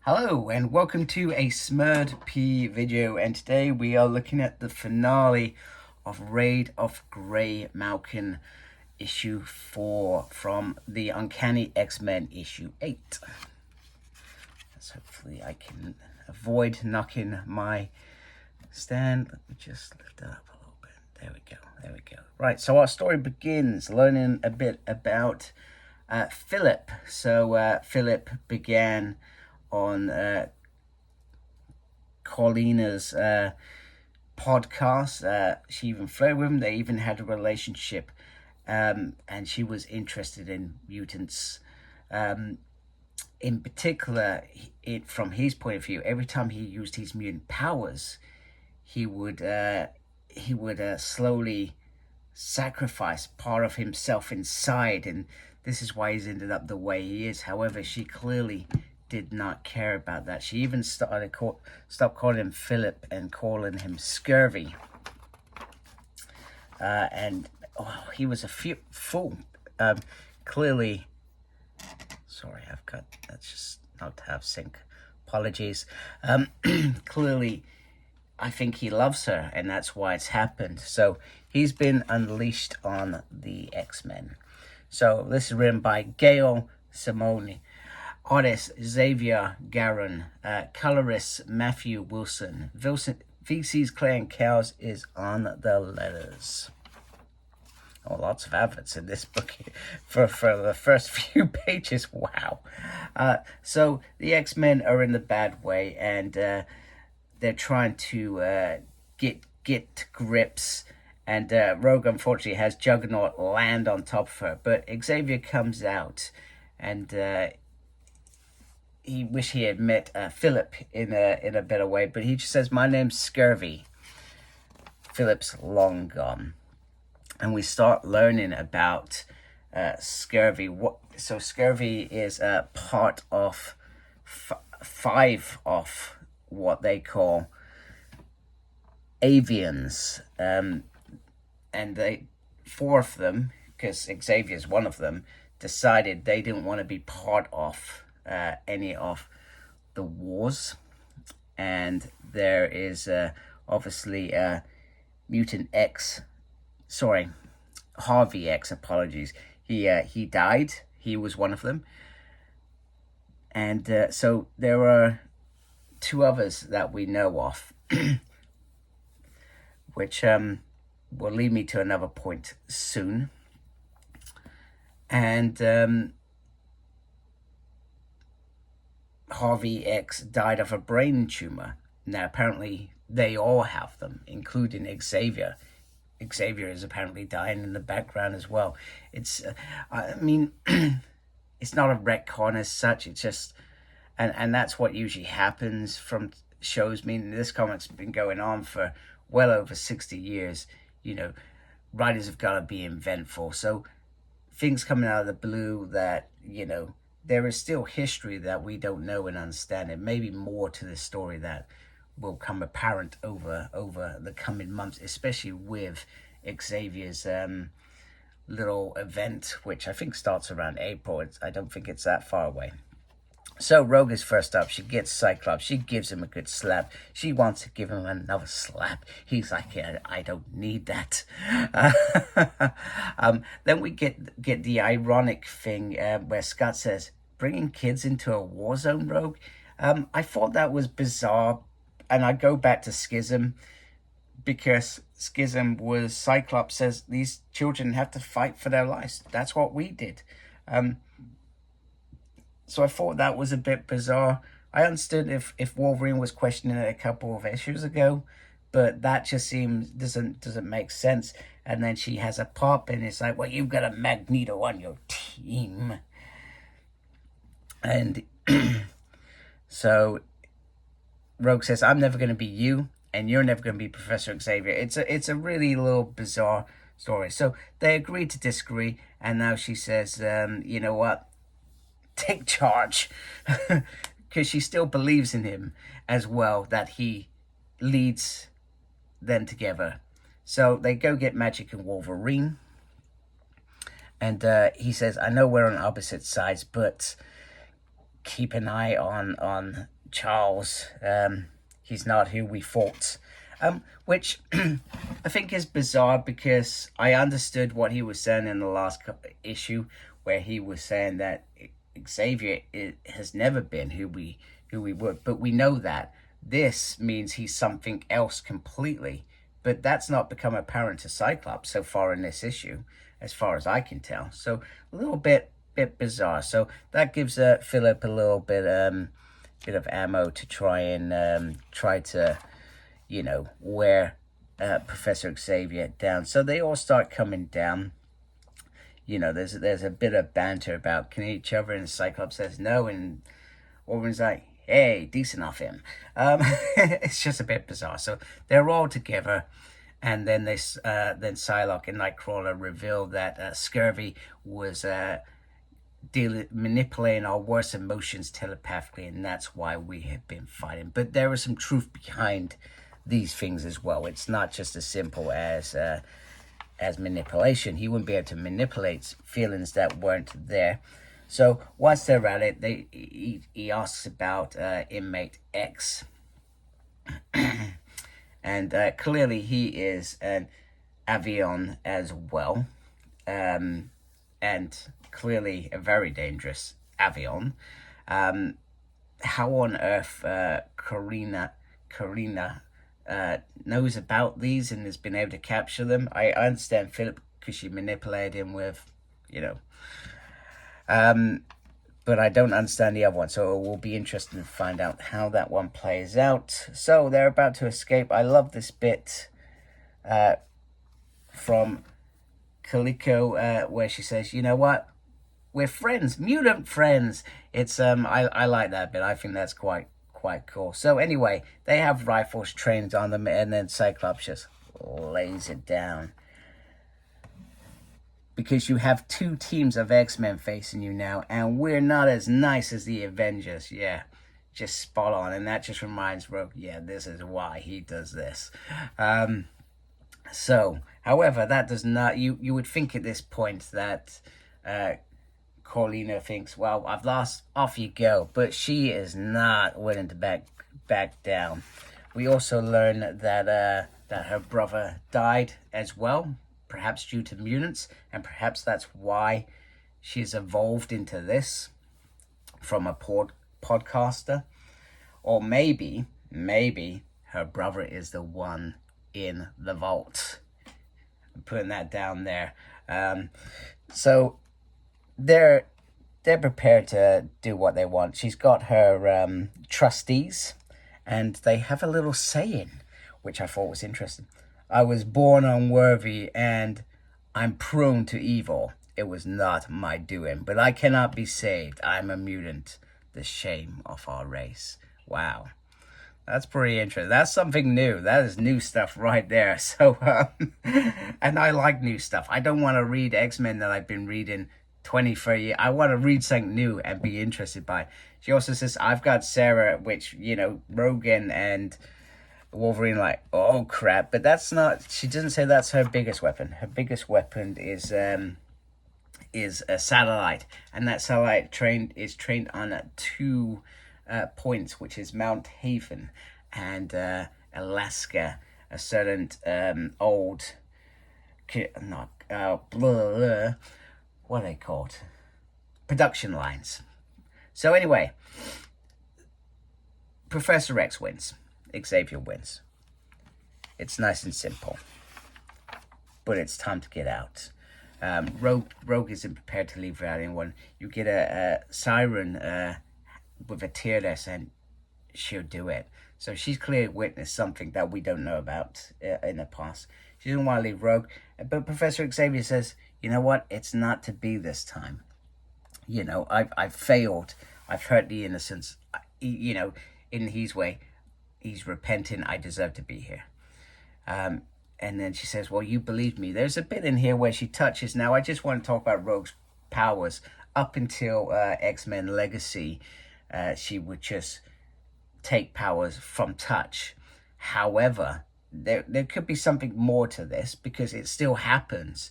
Hello and welcome to a Smurd P video, and today we are looking at the finale of Raid of GRAYMALKIN issue 4 from the Uncanny X-Men issue 8. So hopefully I can avoid knocking my stand. Let me just lift it up a little bit. There we go. Right, so our story begins learning a bit about Philip. So Philip began on Corlina's podcast. She even flirted with him. They even had a relationship, and she was interested in mutants. In particular, from his point of view, every time he used his mutant powers, he would slowly sacrifice part of himself inside, and this is why he's ended up the way he is. However, she clearly did not care about that. She even stopped calling him Philip and calling him Scurvy. He was a fool. Clearly, sorry, that's just not to have sync. Apologies. Clearly, I think he loves her, and that's why it's happened. So he's been unleashed on the X-Men. So this is written by Gail Simone. Artist Xavier Garon, colorist Matthew Wilson. VC's Clay and Cows is on the letters. Oh, lots of adverts in this book for the first few pages. Wow. So the X-Men are in the bad way, and they're trying to get grips. And Rogue, unfortunately, has Juggernaut land on top of her. But Xavier comes out, and he wish he had met Philip in a better way, but he just says, "My name's Scurvy." Philip's long gone, and we start learning about Scurvy. So Scurvy is part of five of what they call avians, and four of them, because Xavier's one of them, decided they didn't want to be part of any of the wars. And there is obviously Mutant X, sorry, Harvey X, apologies. He died. He was one of them. And so there are two others that we know of, which will lead me to another point soon. And Harvey X died of a brain tumor. Now, apparently, they all have them, including Xavier. Xavier is apparently dying in the background as well. It's, it's not a retcon as such. It's just, and that's what usually happens from shows. I mean, this comic's been going on for well over 60 years. You know, writers have got to be inventful. So things coming out of the blue that, there is still history that we don't know and understand. It may be more to the story that will come apparent over the coming months, especially with Xavier's little event, which I think starts around April. I don't think it's that far away. So Rogue is first up. She gets Cyclops. She gives him a good slap. She wants to give him another slap. He's like, yeah, I don't need that. Then we get the ironic thing where Scott says, "Bringing kids into a war zone, Rogue." I thought that was bizarre. And I go back to Schism, because Schism was Cyclops says these children have to fight for their lives. That's what we did. So I thought that was a bit bizarre. I understood if Wolverine was questioning it a couple of issues ago, but that just seems doesn't make sense. And then she has a pop, and it's like, well, you've got a Magneto on your team. And so Rogue says, "I'm never going to be you, and you're never going to be Professor Xavier." It's a really little bizarre story. So they agree to disagree, and now she says, you know what? Take charge, because she still believes in him as well, that he leads them together. So they go get Magic and Wolverine, and he says, "I know we're on opposite sides, but keep an eye on Charles, he's not who we thought. Which I think is bizarre, because I understood what he was saying in the last issue, where he was saying that Xavier has never been who we were, but we know that this means he's something else completely. But that's not become apparent to Cyclops so far in this issue, as far as I can tell. So a little bit bizarre. So that gives Philip a little bit of ammo to try to, you know, wear Professor Xavier down. So they all start coming down. You know, there's a bit of banter about can each other, and Cyclops says no, and Wolverine's like, hey, decent off him. It's just a bit bizarre. So they're all together, and then then Psylocke and Nightcrawler reveal that Scurvy was manipulating our worst emotions telepathically, and that's why we have been fighting. But there is some truth behind these things as well. It's not just as simple as manipulation. He wouldn't be able to manipulate feelings that weren't there. So once they're at it, he asks about inmate X, and clearly he is an Avion as well, and clearly a very dangerous Avion. How on earth Karina knows about these and has been able to capture them? I understand Philip, because she manipulated him with, you know. But I don't understand the other one, so it will be interesting to find out how that one plays out. So they're about to escape. I love this bit from Kaliko where she says, you know what? We're friends, mutant friends. It's I like that bit. I think that's quite cool. So anyway, they have rifles trained on them, and then Cyclops just lays it down. Because you have two teams of X-Men facing you now, and we're not as nice as the Avengers. Yeah, just spot on. And that just reminds Rogue, yeah, this is why he does this. So, however, that does not, you would think at this point that Corlina thinks, well, I've lost, off you go. But she is not willing to back down. We also learn that her brother died as well, perhaps due to mutants, and perhaps that's why she's evolved into this from a podcaster. Or maybe her brother is the one in the vault. I'm putting that down there. So they're prepared to do what they want. She's got her trustees, and they have a little saying, which I thought was interesting. I was born unworthy, and I'm prone to evil. It was not my doing, but I cannot be saved. I'm a mutant, the shame of our race. Wow. That's pretty interesting. That's something new. That is new stuff right there. So, and I like new stuff. I don't want to read X-Men that I've been reading 20-30 years. I want to read something new and be interested by it. She also says, I've got Sarah, which, you know, Rogan and Wolverine like, oh crap. But that's not, she doesn't say that's her biggest weapon. Her biggest weapon is a satellite. And that satellite is trained on 2 points, which is Mount Haven and Alaska, a certain old, what are they called? Production lines. So anyway, Professor X wins. Xavier wins. It's nice and simple. But it's time to get out. Rogue isn't prepared to leave without anyone. You get a siren with a tear there saying she'll do it. So she's clearly witnessed something that we don't know about in the past. She doesn't want to leave Rogue. But Professor Xavier says, you know what? It's not to be this time. You know, I've failed. I've hurt the innocents. You know, in his way, he's repenting. I deserve to be here. And then she says, well, you believed me. There's a bit in here where she touches. Now, I just want to talk about Rogue's powers. Up until X-Men Legacy, she would just take powers from touch. However, there could be something more to this, because it still happens.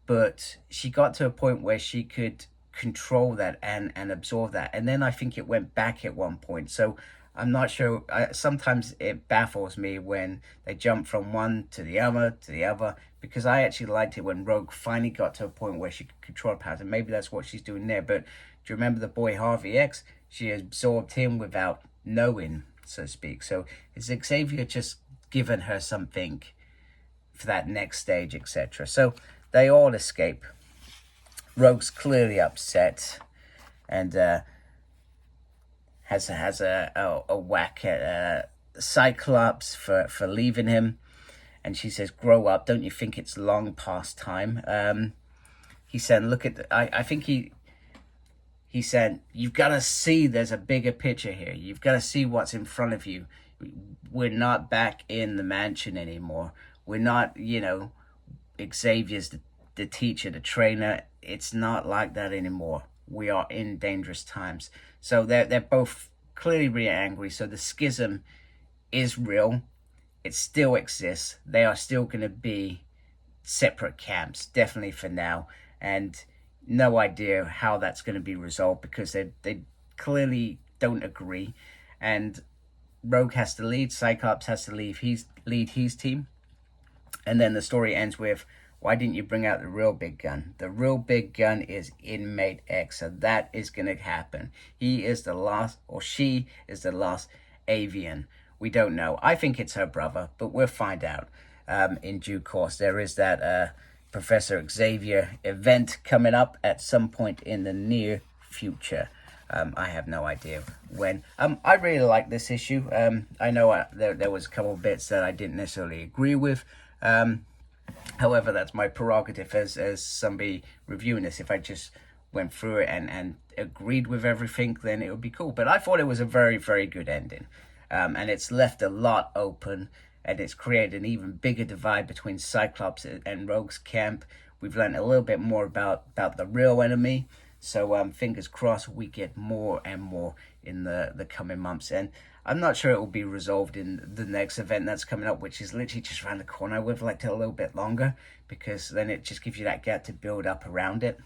But she got to a point where she could control that and absorb that. And then I think it went back at one point. So I'm not sure. Sometimes it baffles me when they jump from one to the other, because I actually liked it when Rogue finally got to a point where she could control powers, and maybe that's what she's doing there. But do you remember the boy Harvey X? She absorbed him without knowing, so to speak. So is Xavier just given her something for that next stage, etc.? So they all escape. Rogue's clearly upset, and has a whack at Cyclops for leaving him, and she says, "Grow up! Don't you think it's long past time?" He said, "Look at I think he said, you've got to see there's a bigger picture here. You've got to see what's in front of you. We're not back in the mansion anymore. We're not, Xavier's the teacher, the trainer. It's not like that anymore. We are in dangerous times." So they're both clearly really angry. So the schism is real. It still exists. They are still going to be separate camps, definitely for now. And no idea how that's going to be resolved, because they clearly don't agree. And Rogue has to lead. Cyclops has to lead his team. And then the story ends with, why didn't you bring out the real big gun? The real big gun is Inmate X. So that is going to happen. He is the last, or she is the last avian. We don't know. I think it's her brother, but we'll find out in due course. There is that Professor Xavier event coming up at some point in the near future. I have no idea when. I really like this issue. I know there was a couple of bits that I didn't necessarily agree with. However, that's my prerogative as somebody reviewing this. If I just went through it and agreed with everything, then it would be cool. But I thought it was a very, very good ending. And it's left a lot open, and it's created an even bigger divide between Cyclops and Rogue's camp. We've learned a little bit more about the real enemy. So fingers crossed we get more and more in the coming months. And I'm not sure it will be resolved in the next event that's coming up, which is literally just around the corner. I would have liked it a little bit longer, because then it just gives you that gap to build up around it.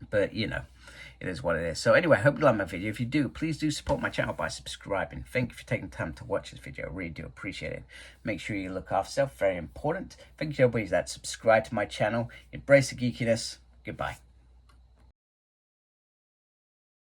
But, it is what it is. So anyway, I hope you like my video. If you do, please do support my channel by subscribing. Thank you for taking time to watch this video. I really do appreciate it. Make sure you look after yourself. Very important. Thank you to everybody that subscribed to my channel. Embrace the geekiness. Goodbye.